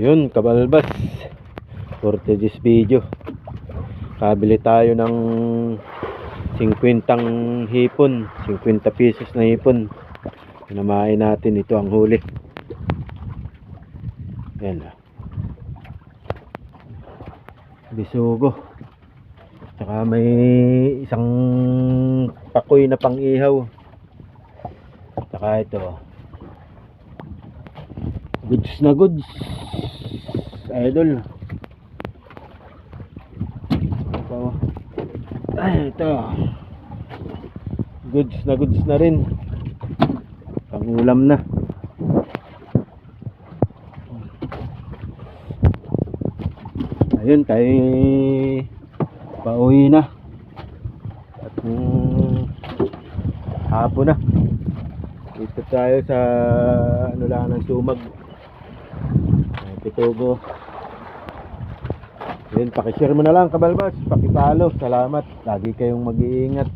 Yun, kabalbas, for today's video, kabili tayo ng 50 hipon, 50 pesos na hipon. Pinamain natin, ito ang huli. Yan, bisugo, tsaka may isang pakoy na pang ihaw, tsaka ito goods na goods, idol. Ito goods na rin, pang ulam na. Ayun, tayo pauwi na at hapon na. Dito tayo sa ano lang ng Sumag, Pitugo. Ayun, pakishare mo na lang kabalbas, pakipalo. Salamat, lagi kayong mag-iingat.